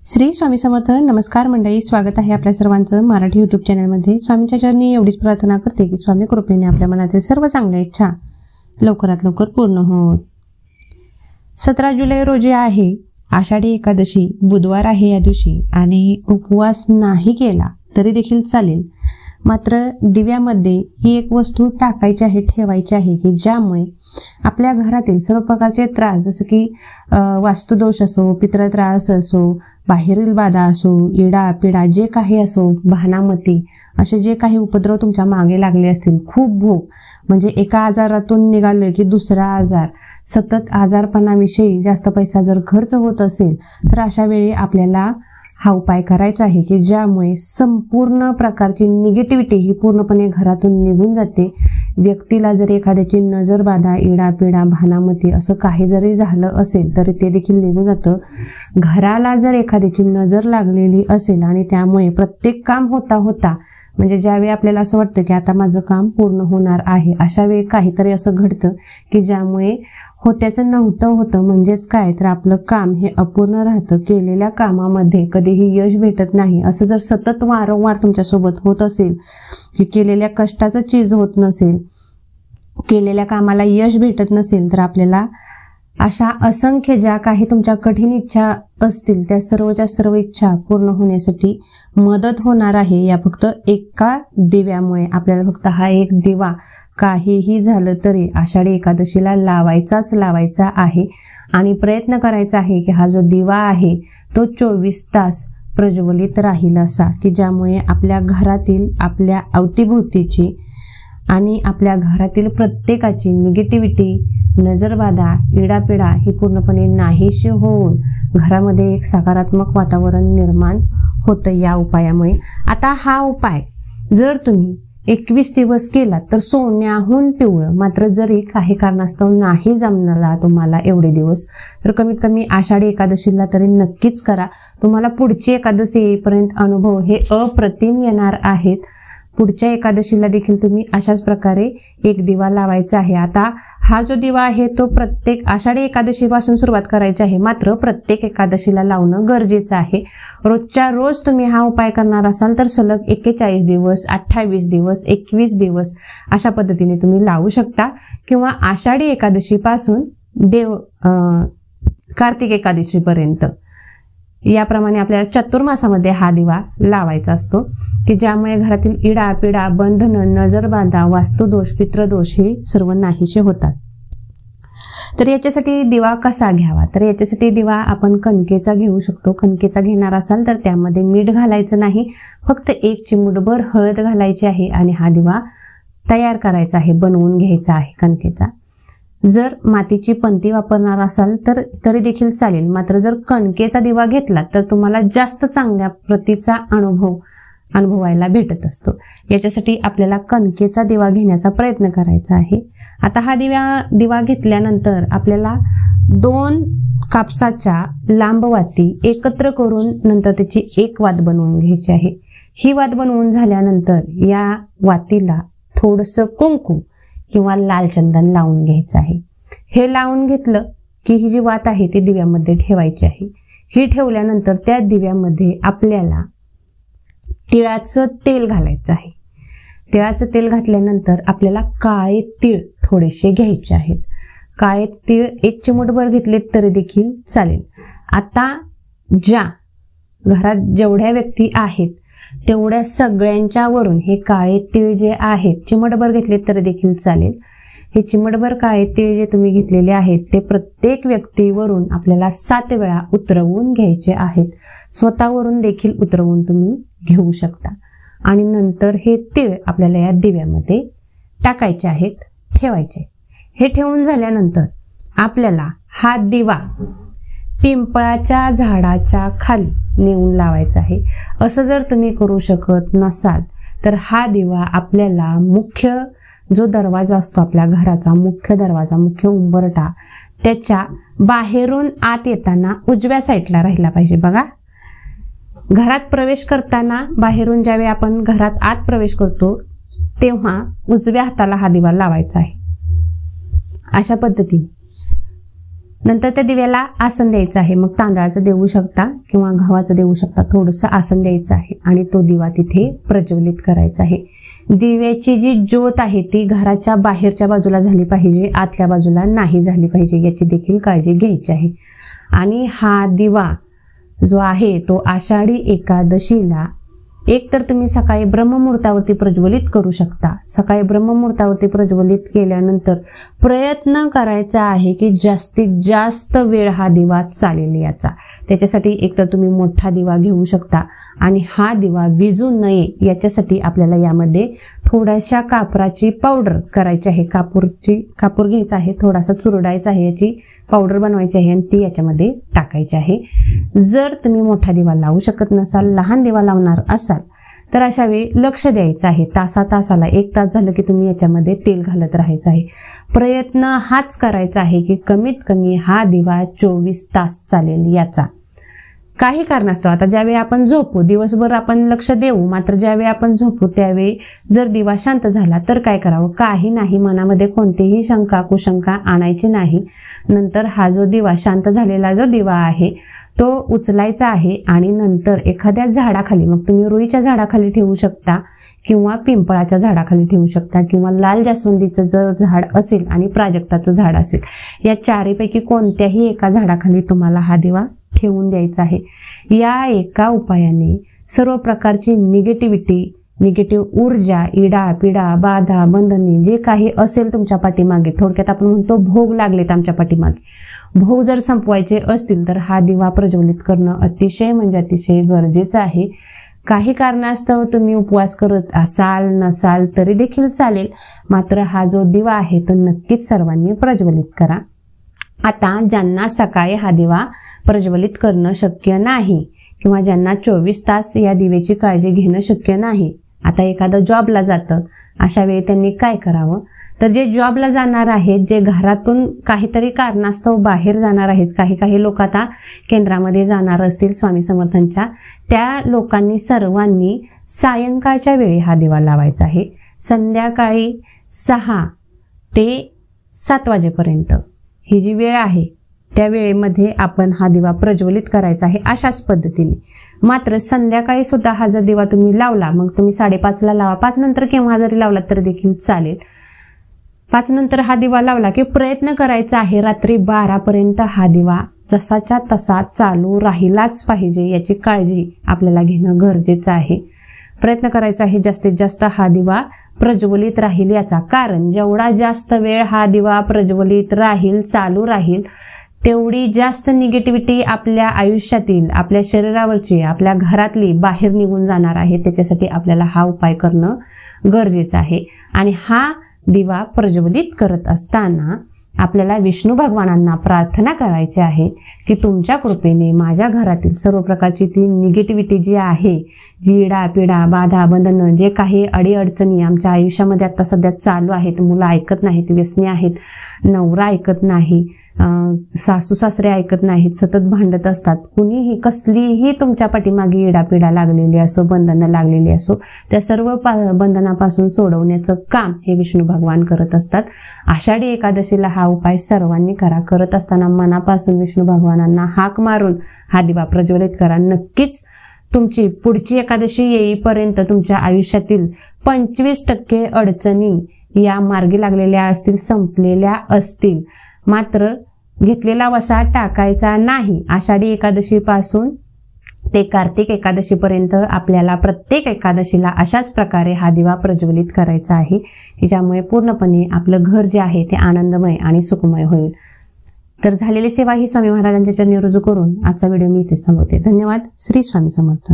श्री स्वामी समर्थ. नमस्कार मंडळी, स्वागत आहे आपल्या सर्वांचं मराठी यूट्यूब चॅनलमध्ये. स्वामींच्या चरणी एवढीच प्रार्थना करते की स्वामी कृपेने आपल्या मनातील सर्व चांगल्या इच्छा लवकरात लवकर पूर्ण होत. 17 जुलै रोजी आहे आषाढी एकादशी, बुधवार आहे या दिवशी, आणि उपवास नाही केला तरी देखील चालेल, मात्र दिव्यामध्ये ही एक वस्तू टाकायची आहे, ठेवायची आहे की ज्यामुळे आपल्या घरातील सर्व प्रकारचे त्रास, जसं की वास्तुदोष असो, पितृत्रास असो, बाहेरील बाधा असो, इडा पिडा जे काही असो, भानामती, असे जे काही उपद्रव तुमच्या मागे लागले असतील, खूप भूक म्हणजे एका आजारातून निघाले की दुसरा आजार, सतत आजारपणाविषयी जास्त पैसा जर खर्च होत असेल तर अशा वेळी आपल्याला हा उपाय करायचा आहे की ज्यामुळे संपूर्ण प्रकारची निगेटिव्हिटी ही पूर्णपणे घरातून निघून जाते. व्यक्तीला जर एखाद्याची नजर बाधा, इडापिडा, भानामती असं काही जरी झालं असेल तरी ते देखील निघून जातं. घराला जर एखाद्याची नजर लागलेली असेल आणि त्यामुळे प्रत्येक काम होता होता म्हणजे ज्यावेळी आपल्याला असं वाटतं की आता माझं काम पूर्ण होणार आहे, अशा वेळी काहीतरी असं घडतं की ज्यामुळे होत्याचं नव्हतं होतं, म्हणजेच काय तर आपलं काम हे अपूर्ण राहतं. केलेल्या कामामध्ये कधीही यश भेटत नाही. असं जर सतत वारंवार तुमच्यासोबत होत असेल की केलेल्या कष्टाचं चीज होत नसेल, केलेल्या कामाला यश भेटत नसेल, तर आपल्याला अशा असंख्य ज्या काही तुमच्या कठीण इच्छा असतील त्या सर्वच्या सर्व इच्छा पूर्ण होण्यासाठी मदत होणार आहे या फक्त एका दिव्यामुळे. आपल्याला फक्त हा एक दिवा काहीही झालं तरी आषाढी एकादशीला लावायचा आहे आणि प्रयत्न करायचा आहे की हा जो दिवा आहे तो 24 तास प्रज्वलित राहील असा, की ज्यामुळे आपल्या घरातील, आपल्या अवतीभोवतीची आणि आपल्या घरातील प्रत्येकाची निगेटिव्हिटी, नजरबाधा, इडापिडा ही पूर्णपणे नाहीशी होऊन घरामध्ये एक सकारात्मक वातावरण निर्माण होतं या उपायामुळे. आता हा उपाय जर तुम्ही 21 दिवस केला तर सोन्याहून पिवळं. मात्र जरी काही कारणास्तव नाही जमला तुम्हाला एवढे दिवस, तर कमीत कमी आषाढी एकादशीला तरी नक्कीच करा. तुम्हाला पुढची एकादशी येईपर्यंत अनुभव हे अप्रतिम येणार आहेत. पुढच्या एकादशीला देखील तुम्ही अशाच प्रकारे एक दिवा लावायचा आहे. आता हा जो दिवा आहे तो प्रत्येक आषाढी एकादशीपासून सुरुवात करायची आहे, मात्र प्रत्येक एकादशीला लावणं गरजेचं आहे. रोजच्या रोज तुम्ही हा उपाय करणार असाल तर सलग 41 दिवस, 28 दिवस, 21 दिवस अशा पद्धतीने तुम्ही लावू शकता, किंवा आषाढी एकादशीपासून कार्तिक एकादशीपर्यंत याप्रमाणे आपल्याला चतुर्मासामध्ये हा दिवा लावायचा असतो, की ज्यामुळे घरातील इडा पिडा, बंधनं, नजरबाधा, वास्तुदोष, पितृदोष हे सर्व नाहीसे होतात. तर याच्यासाठी दिवा कसा घ्यावा, तर याच्यासाठी दिवा आपण कणकेचा घेऊ शकतो. कणकेचा घेणार असाल तर त्यामध्ये मीठ घालायचं नाही, फक्त 1 चिमूटभर हळद घालायची आहे आणि हा दिवा तयार करायचा आहे, बनवून घ्यायचा आहे कणकेचा. जर मातीची पंती वापरणार असाल तर तरी देखील चालेल, मात्र जर कणकेचा दिवा घेतला तर तुम्हाला जास्त चांगल्या प्रतीचा अनुभवायला भेटत असतो. याच्यासाठी आपल्याला कणकेचा दिवा घेण्याचा प्रयत्न करायचा आहे. आता हा दिवा घेतल्यानंतर आपल्याला 2 कापसाच्या लांब वाती एकत्र करून नंतर त्याची एक वात बनवून घ्यायची आहे. ही वात बनवून झाल्यानंतर या वातीला थोडंसं कुंकू किंवा लाल चंदन लावून घ्यायचं आहे. हे लावून घेतलं की ही जी वात आहे ती दिव्यामध्ये ठेवायची आहे. ही ठेवल्यानंतर त्या दिव्यामध्ये आपल्याला तिळाचं तेल घालायचं आहे. तिळाचं तेल घातल्यानंतर आपल्याला काळे तीळ थोडेसे घ्यायचे आहेत. काळे तीळ 1 चिमूटभर घेतलेत तरी देखील चालेल. आता ज्या घरात जेवढ्या व्यक्ती आहेत तेवढ्या सगळ्यांच्या वरून हे काळे तीळ जे आहेत चिमटभर घेतले तरी देखील चालेल. हे चिमटभर काळे तीळ जे तुम्ही घेतलेले आहेत ते प्रत्येक व्यक्तीवरून आपल्याला 7 वेळा उतरवून घ्यायचे आहेत. स्वतःवरून देखील उतरवून तुम्ही घेऊ शकता. आणि नंतर हे तीळ आपल्याला या दिव्यामध्ये टाकायचे आहेत, ठेवायचे. हे ठेवून झाल्यानंतर आपल्याला हा दिवा पिंपळाच्या झाडाच्या खाली नेऊन लावायचा आहे. असं जर तुम्ही करू शकत नसाल तर हा दिवा आपल्याला मुख्य जो दरवाजा असतो आपल्या घराचा, मुख्य दरवाजा, मुख्य उंबरठा, त्याच्या बाहेरून आत येताना उजव्या साईडला राहिला पाहिजे. बघा, घरात प्रवेश करताना बाहेरून ज्यावेळी आपण घरात आत प्रवेश करतो तेव्हा उजव्या हाताला हा दिवा लावायचा आहे. अशा पद्धतीने नंतर त्या दिव्याला आसन द्यायचं आहे. मग तांदळाचं देऊ शकता किंवा गव्हाचं देऊ शकता. थोडंसं आसन द्यायचं आहे आणि तो दिवा तिथे प्रज्वलित करायचा आहे. दिव्याची जी ज्योत आहे ती घराच्या बाहेरच्या बाजूला झाली पाहिजे, आतल्या बाजूला नाही झाली पाहिजे, याची देखील काळजी घ्यायची आहे. आणि हा दिवा जो आहे तो आषाढी एकादशीला एकतर तुम्ही सकाळी ब्रह्ममुहूर्तावरती प्रज्वलित करू शकता. सकाळी ब्रह्ममुहूर्तावरती प्रज्वलित केल्यानंतर प्रयत्न करायचा आहे की जास्तीत जास्त वेळ हा दिवा चालेल याचा. त्याच्यासाठी एकतर तुम्ही मोठा दिवा घेऊ शकता आणि हा दिवा विझू नये याच्यासाठी आपल्याला यामध्ये थोड्याशा कापराची पावडर करायची आहे. कापूर घ्यायचा आहे, थोडासा चुरडायचा आहे, याची पावडर बनवायची आहे आणि ती याच्यामध्ये टाकायची आहे. जर तुम्ही मोठा दिवा लावू शकत नसाल, लहान दिवा लावणार असाल तर अशा वेळी लक्ष द्यायचं आहे. तासाला 1 तास झालं की तुम्ही याच्यामध्ये तेल घालत राहायचं आहे. प्रयत्न हाच करायचा आहे की कमीत कमी हा दिवा 24 तास चालेल याचा. काही कारणास्तव आता ज्यावेळी आपण झोपू, दिवसभर आपण लक्ष देऊ, मात्र ज्यावेळी आपण झोपू त्यावेळी जर दिवा शांत झाला तर काय करावं? काही नाही, मनामध्ये कोणतीही शंका कुशंका आणायची नाही. नंतर हा जो दिवा, शांत झालेला जो दिवा आहे तो उचलायचा आहे आणि नंतर एखाद्या झाडाखाली, मग तुम्ही रुईच्या झाडाखाली ठेवू शकता किंवा पिंपळाच्या झाडाखाली ठेवू शकता किंवा लाल जास्वंदीचं जर झाड असेल आणि प्राजक्ताचं झाड असेल, या चारीपैकी कोणत्याही एका झाडाखाली तुम्हाला हा दिवा ठेवून द्यायचा आहे. या एका उपायाने सर्व प्रकारची निगेटिव्ह ऊर्जा, इडा पिडा, बाधा, बंधने जे काही असेल तुमच्या पाठीमागे, थोडक्यात आपण म्हणतो भोग लागलेत आमच्या पाठीमागे, भोग जर संपवायचे असतील तर हा दिवा प्रज्वलित करणं अतिशय म्हणजे अतिशय गरजेचं आहे. काही कारणास्तव तुम्ही उपवास करत असाल नसाल तरी देखील चालेल, मात्र हा जो दिवा आहे तो नक्कीच सर्वांनी प्रज्वलित करा. आता ज्यांना सकाळी हा दिवा प्रज्वलित करणं शक्य नाही किंवा ज्यांना 24 तास या दिव्याची काळजी घेणं शक्य नाही, आता एखादं जॉबला जातं, अशा वेळी त्यांनी काय करावं? तर जे जॉबला जाणार आहेत, जे घरातून काहीतरी कारणास्तव बाहेर जाणार आहेत, काही लोक आता केंद्रामध्ये जाणार असतील स्वामी समर्थांच्या, त्या लोकांनी सर्वांनी सायंकाळच्या वेळी हा दिवा लावायचा आहे. संध्याकाळी 6 ते 7 वाजेपर्यंत ही जी वेळ आहे त्या वेळेमध्ये आपण हा दिवा प्रज्वलित करायचा आहे अशाच पद्धतीने. मात्र संध्याकाळी सुद्धा हा जर दिवा तुम्ही लावला, मग तुम्ही 5:30ला लावा, 5 नंतर केव्हा जरी लावला तर देखील चालेल. 5 नंतर हा दिवा लावला की प्रयत्न करायचा आहे रात्री 12 पर्यंत हा दिवा जसाच्या तसा चालू राहिलाच पाहिजे, याची काळजी आपल्याला घेणं गरजेचं आहे. प्रयत्न करायचा आहे जास्तीत जास्त हा दिवा प्रज्वलित राहील याचा. कारण जेवढा जास्त वेळ हा दिवा प्रज्वलित राहील, चालू राहील, तेवढी जास्त निगेटिव्हिटी आपल्या आयुष्यातील, आपल्या शरीरावरची, आपल्या घरातली बाहेर निघून जाणार आहे. त्याच्यासाठी आपल्याला हा उपाय करणं गरजेचं आहे. आणि हा दिवा प्रज्वलित करत असताना आपल्याला विष्णू भगवानांना प्रार्थना करायची आहे की तुमच्या कृपेने माझ्या घरातील सर्व प्रकारची ती निगेटिव्हिटी जी आहे, जी इडा पिडा, बाधा, बंधनं, जे काही अडीअडचणी आमच्या आयुष्यामध्ये आता सध्या चालू आहेत, मुलं ऐकत नाहीत, व्यसनी आहेत, नवरा ऐकत नाही, सासू सासरे ऐकत नाहीत, सतत भांडत असतात, कुणीही कसलीही तुमच्या पाठीमागे इडापिडा लागलेली असो, बंधनं लागलेली असो, त्या सर्व बंधनापासून सोडवण्याचं काम हे विष्णू भगवान करत असतात. आषाढी एकादशीला हा उपाय सर्वांनी करा. करत असताना मनापासून विष्णू भगवानांना हाक मारून हा दिवा प्रज्वलित करा. नक्कीच तुमची पुढची एकादशी येईपर्यंत तुमच्या आयुष्यातील 25% अडचणी या मार्गी लागलेल्या असतील, संपलेल्या असतील. मात्र घेतलेला वसा टाकायचा नाही. आषाढी एकादशीपासून ते कार्तिक एकादशीपर्यंत आपल्याला प्रत्येक एकादशीला अशाच प्रकारे हा दिवा प्रज्वलित करायचा आहे की ज्यामुळे पूर्णपणे आपलं घर जे आहे ते आनंदमय आणि सुखमय होईल. तर झालेली सेवा ही स्वामी महाराजांच्या चरणी रुजू करून आजचा व्हिडिओ मी इथेच थांबवते. धन्यवाद. श्री स्वामी समर्थ.